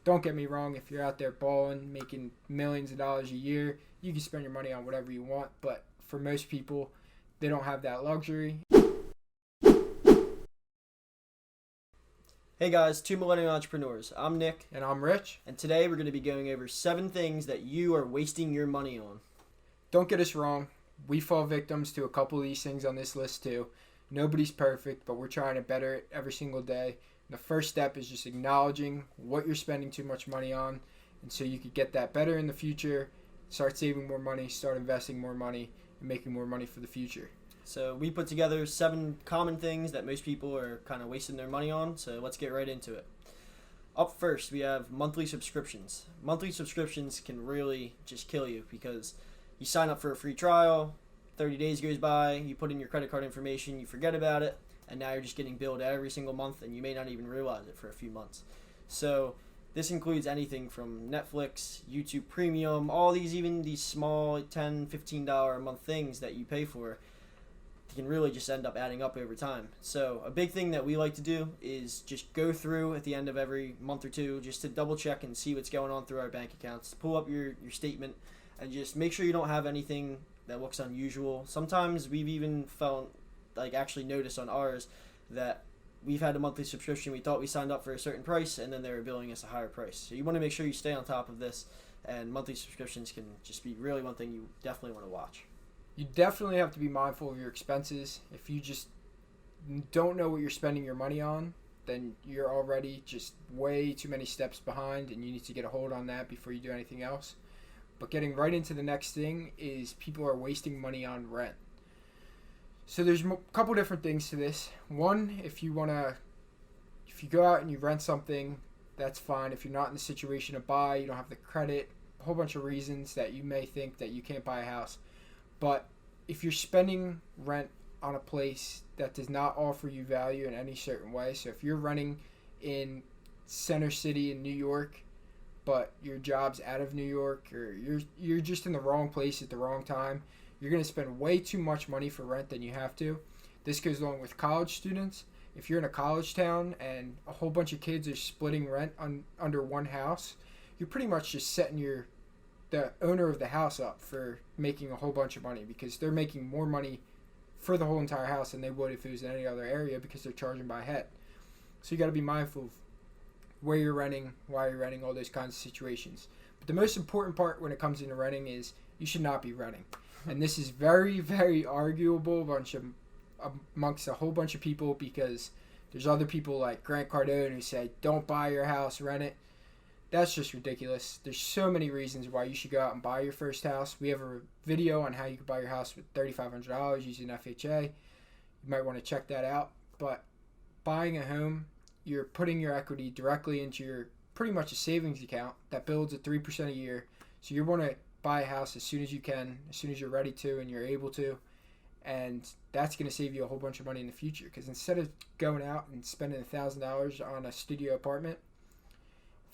Don't get me wrong, if you're out there balling, making millions of dollars a year, you can spend your money on whatever you want. But for most people, they don't have that luxury. Hey guys, two millennial entrepreneurs. I'm Nick, And I'm Rich. and today we're going to be going over 7 things that you are wasting your money on. Don't get us wrong, we fall victims to a couple of these things on this list too. Nobody's perfect, but we're trying to better it every single day. The first step is just acknowledging what you're spending too much money on, and so you could get that better in the future, start saving more money, start investing more money, and making more money for the future. So we put together 7 common things that most people are kind of wasting their money on, so let's get right into it. Up first, we have monthly subscriptions. Monthly subscriptions can really just kill you because you sign up for a free trial, 30 days goes by, you put in your credit card information, you forget about it, and now you're just getting billed every single month and you may not even realize it for a few months. So this includes anything from Netflix, YouTube Premium, all these, even these small $10, $15 a month things that you pay for can really just end up adding up over time. So a big thing that we like to do is just go through at the end of every month or two just to double check and see what's going on through our bank accounts. Pull up your statement and just make sure you don't have anything that looks unusual. Sometimes we've even found, actually noticed on ours that we've had a monthly subscription. We thought we signed up for a certain price and then they were billing us a higher price. So you want to make sure you stay on top of this, and monthly subscriptions can just be really one thing you definitely want to watch. You definitely have to be mindful of your expenses. If you just don't know what you're spending your money on, then you're already just way too many steps behind, and you need to get a hold on that before you do anything else. But getting right into the next thing is people are wasting money on rent. So there's a couple different things to this. One, if you go out and you rent something, that's fine. If you're not in the situation to buy, you don't have the credit, a whole bunch of reasons that you may think that you can't buy a house. But if you're spending rent on a place that does not offer you value in any certain way, so if you're renting in Center City in New York, but your job's out of New York, or you're just in the wrong place at the wrong time, you're going to spend way too much money for rent than you have to. This goes along with college students. If you're in a college town and a whole bunch of kids are splitting rent under one house, you're pretty much just setting the owner of the house up for making a whole bunch of money, because they're making more money for the whole entire house than they would if it was in any other area, because they're charging by head. So you got to be mindful of where you're renting, why you're renting, all those kinds of situations. But the most important part when it comes into renting is you should not be renting. And this is very, very arguable amongst a whole bunch of people, because there's other people like Grant Cardone who say, don't buy your house, rent it. That's just ridiculous. There's so many reasons why you should go out and buy your first house. We have a video on how you can buy your house with $3,500 using FHA. You might want to check that out. But buying a home, you're putting your equity directly into your pretty much a savings account that builds at 3% a year. So you want to buy a house as soon as you can, as soon as you're ready to and you're able to. And that's going to save you a whole bunch of money in the future. Because instead of going out and spending $1,000 on a studio apartment,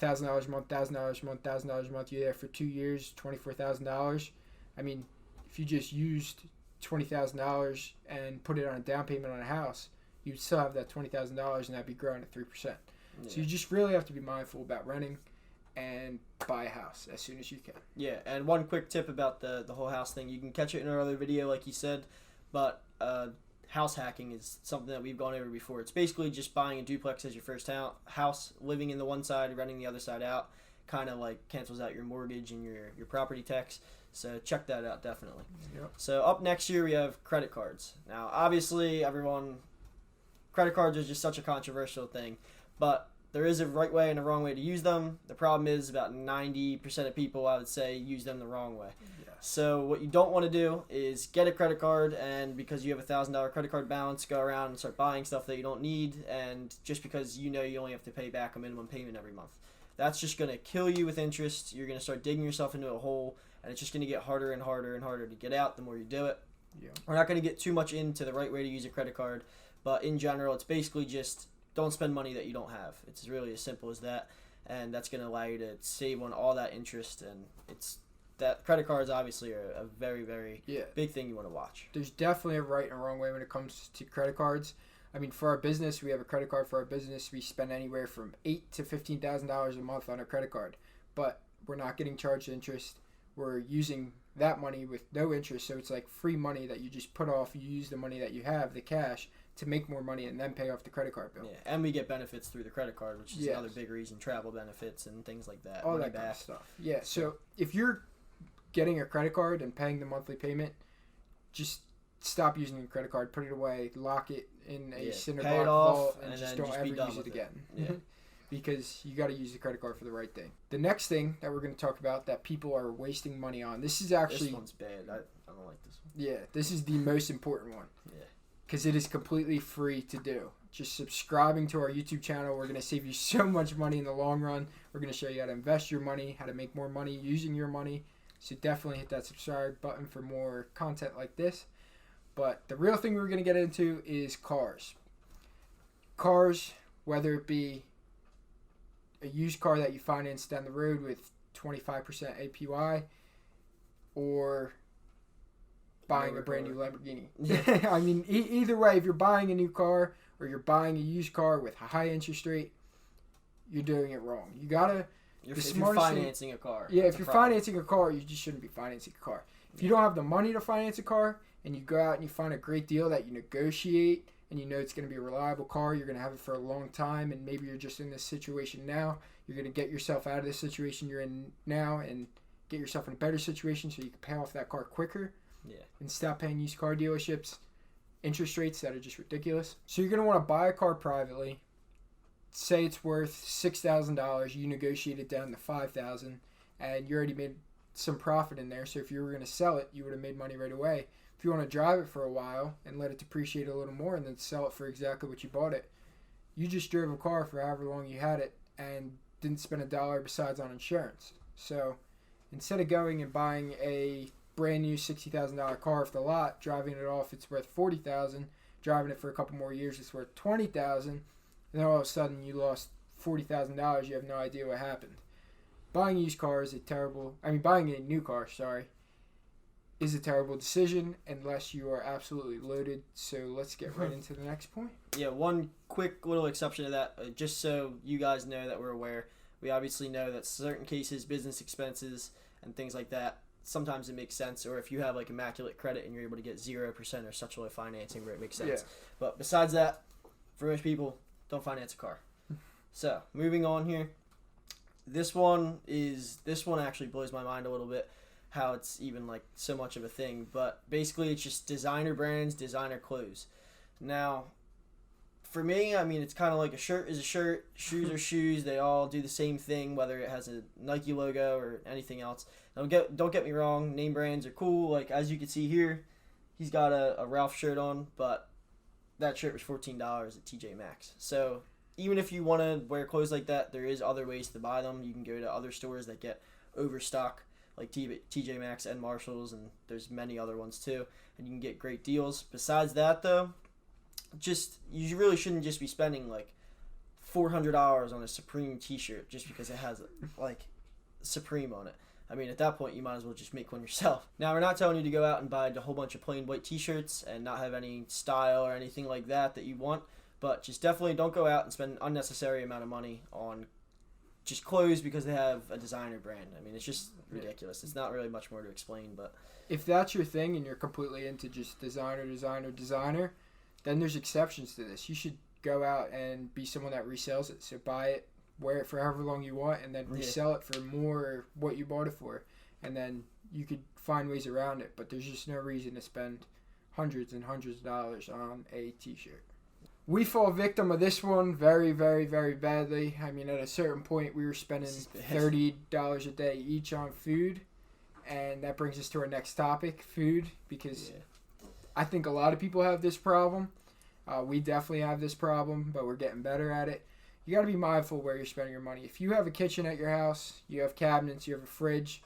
$1,000 a month, $1,000 a month, $1,000 a month, you're there for 2 years, $24,000. I mean, if you just used $20,000 and put it on a down payment on a house, you'd still have that $20,000 and that'd be growing at 3%. Yeah. So you just really have to be mindful about renting and buy a house as soon as you can. Yeah, and one quick tip about the whole house thing. You can catch it in our other video, like you said, but house hacking is something that we've gone over before. It's basically just buying a duplex as your first house, living in the one side, renting the other side out. Kind of like cancels out your mortgage and your property tax. So check that out, definitely. Yep. So up next year we have credit cards. Now, obviously, credit cards are just such a controversial thing, but there is a right way and a wrong way to use them. The problem is about 90% of people, I would say, use them the wrong way. So what you don't want to do is get a credit card, and because you have $1,000 credit card balance, go around and start buying stuff that you don't need, and just because you know you only have to pay back a minimum payment every month. That's just going to kill you with interest. You're going to start digging yourself into a hole, and it's just going to get harder and harder and harder to get out the more you do it. Yeah. We're not going to get too much into the right way to use a credit card, but in general, it's basically just don't spend money that you don't have. It's really as simple as that, and that's going to allow you to save on all that interest, and that credit cards obviously are a very, very big thing you want to watch. There's definitely a right and a wrong way when it comes to credit cards. I mean, for our business, we have a credit card for our business. We spend anywhere from $8,000 to $15,000 a month on a credit card, but we're not getting charged interest. We're using that money with no interest, so it's like free money that you just put off. You use the money that you have, the cash, to make more money and then pay off the credit card bill. Yeah, and we get benefits through the credit card, which is Yes. another big reason. Travel benefits and things like that. All money that kind back. of stuff. Yeah, so if you're getting a credit card and paying the monthly payment, just stop using your credit card, put it away, lock it in a cinder pay it block off, vault, and and just then don't just ever be done use it with it. again. Yeah. Because you got to use the credit card for the right thing. The next thing that we're going to talk about that people are wasting money on, this is actually... This one's bad. I don't like this one. Yeah, this is the most important one. Yeah. Because it is completely free to do. Just subscribing to our YouTube channel. We're going to save you so much money in the long run. We're going to show you how to invest your money, how to make more money using your money. So definitely hit that subscribe button for more content like this. But the real thing we're going to get into is cars. Cars, whether it be a used car that you finance down the road with 25% APY, or buying a brand new Lamborghini. Yeah. I mean, either way, if you're buying a new car or you're buying a used car with a high interest rate, you're doing it wrong. You gotta... If you're financing a car. Yeah, that's if a you're problem. financing a car, you just shouldn't be financing a car. If you don't have the money to finance a car, and you go out and you find a great deal that you negotiate, and you know it's going to be a reliable car, you're going to have it for a long time, and maybe you're just in this situation now, you're going to get yourself out of this situation you're in now and get yourself in a better situation so you can pay off that car quicker. Yeah. And stop paying used car dealerships interest rates that are just ridiculous. So you're going to want to buy a car privately. Say it's worth $6,000, you negotiate it down to $5,000, and you already made some profit in there. So if you were going to sell it, you would have made money right away. If you want to drive it for a while and let it depreciate a little more and then sell it for exactly what you bought it, you just drove a car for however long you had it and didn't spend a dollar besides on insurance. So instead of going and buying a brand new $60,000 car off the lot, driving it off, it's worth $40,000, driving it for a couple more years, it's worth $20,000, and then all of a sudden you lost $40,000, you have no idea what happened. Buying a used car is buying a new car, is a terrible decision unless you are absolutely loaded. So let's get right into the next point. Yeah, one quick little exception to that, just so you guys know that we're aware. We obviously know that certain cases, business expenses and things like that, sometimes it makes sense. Or if you have like immaculate credit and you're able to get 0% or such like financing where it makes sense. Yeah. But besides that, for most people, don't finance a car. So moving on here, this one actually blows my mind a little bit. How it's even like so much of a thing, but basically it's just designer brands, designer clothes. Now, for me, I mean, it's kind of like a shirt is a shirt, shoes are shoes. They all do the same thing, whether it has a Nike logo or anything else. Don't get me wrong, name brands are cool. Like as you can see here, he's got a Ralph shirt on, but that shirt was $14 at TJ Maxx. So even if you want to wear clothes like that, there is other ways to buy them. You can go to other stores that get overstock, like TJ Maxx and Marshalls, and there's many other ones too, and you can get great deals. Besides that, though, you really shouldn't just be spending like $400 on a Supreme t-shirt just because it has like Supreme on it. I mean, at that point, you might as well just make one yourself. Now, we're not telling you to go out and buy a whole bunch of plain white t-shirts and not have any style or anything like that you want, but just definitely don't go out and spend an unnecessary amount of money on just clothes because they have a designer brand. I mean, it's just ridiculous. It's not really much more to explain, but if that's your thing and you're completely into just designer, then there's exceptions to this. You should go out and be someone that resells it. So buy it, wear it for however long you want, and then resell it for more what you bought it for. And then you could find ways around it, but there's just no reason to spend hundreds and hundreds of dollars on a t-shirt. We fall victim of this one very, very, very badly. I mean, at a certain point, we were spending $30 a day each on food. And that brings us to our next topic, food, because I think a lot of people have this problem. We definitely have this problem, but we're getting better at it. You got to be mindful where you're spending your money. If you have a kitchen at your house, you have cabinets, you have a fridge,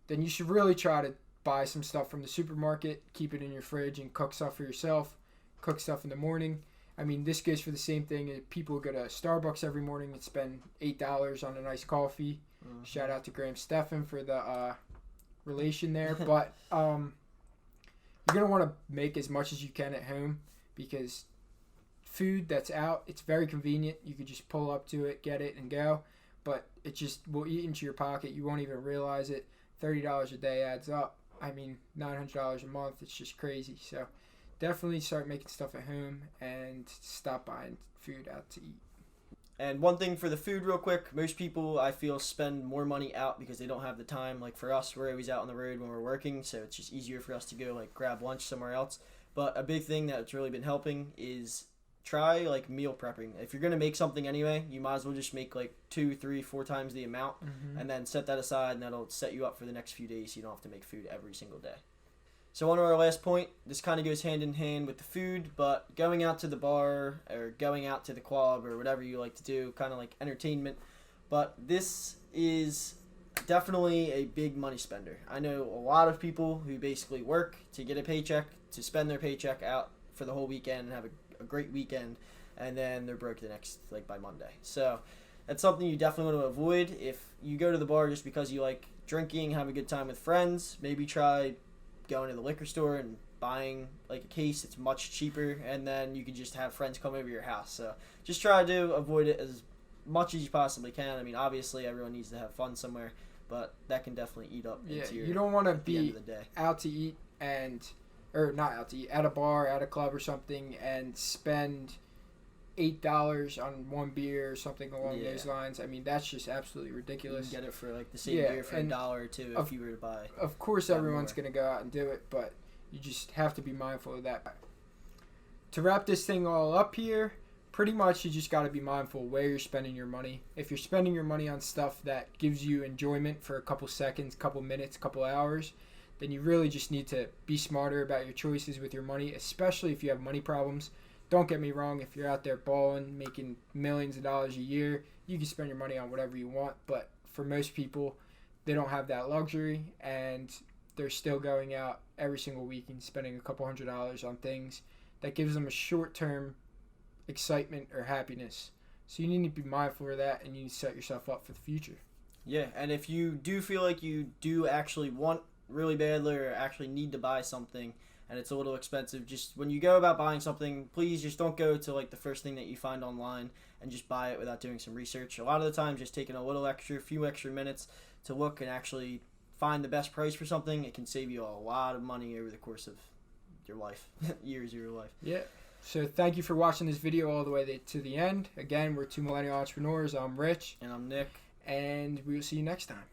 then you should really try to buy some stuff from the supermarket, keep it in your fridge, and cook stuff for yourself. Cook stuff in the morning. I mean, this goes for the same thing. People go to Starbucks every morning and spend $8 on a nice coffee. Mm-hmm. Shout out to Graham Stephan for the relation there. But you're going to want to make as much as you can at home because food that's out. It's very convenient. You could just pull up to it, get it, and go. But it just will eat into your pocket. You won't even realize it. $30 a day adds up. I mean, $900 a month. It's just crazy. So definitely start making stuff at home and stop buying food out to eat. And one thing for the food real quick, most people I feel spend more money out because they don't have the time. Like for us, we're always out on the road when we're working, so it's just easier for us to go like grab lunch somewhere else. But a big thing that's really been helping is try like meal prepping. If you're gonna make something anyway, you might as well just make like 2, 3, 4 times the amount, and then set that aside, and that'll set you up for the next few days so you don't have to make food every single day. So on to our last point, this kind of goes hand in hand with the food, but going out to the bar or going out to the club or whatever you like to do, kind of like entertainment. But this is definitely a big money spender. I know a lot of people who basically work to get a paycheck, to spend their paycheck out for the whole weekend and have a great weekend, and then they're broke the next, like by Monday. So that's something you definitely want to avoid. If you go to the bar just because you like drinking, have a good time with friends, maybe try going to the liquor store and buying like a case. It's much cheaper, and then you can just have friends come over your house. So just try to avoid it as much as you possibly can. I mean, obviously everyone needs to have fun somewhere, but that can definitely eat up into your, you don't want to at the end be of the day. out to eat or not out to eat, at a bar, at a club or something, and spend $8 on one beer or something along those lines. I mean, that's just absolutely ridiculous. You can get it for like the same beer for $1 or $2 if you were to buy. Of course, everyone's going to go out and do it, but you just have to be mindful of that. To wrap this thing all up here, pretty much you just got to be mindful where you're spending your money. If you're spending your money on stuff that gives you enjoyment for a couple seconds, couple minutes, couple hours, then you really just need to be smarter about your choices with your money, especially if you have money problems. Don't get me wrong, if you're out there balling, making millions of dollars a year, you can spend your money on whatever you want, but for most people, they don't have that luxury, and they're still going out every single week and spending a couple $100s on things that gives them a short-term excitement or happiness. So you need to be mindful of that, and you need to set yourself up for the future. Yeah, and if you do feel like you do actually want really badly or actually need to buy something and it's a little expensive, just when you go about buying something, please just don't go to like the first thing that you find online and just buy it without doing some research. A lot of the time, just taking a few extra minutes to look and actually find the best price for something, it can save you a lot of money over the course of your life, years of your life. Yeah. So thank you for watching this video all the way to the end. Again, we're two millennial entrepreneurs. I'm Rich. And I'm Nick. And we will see you next time.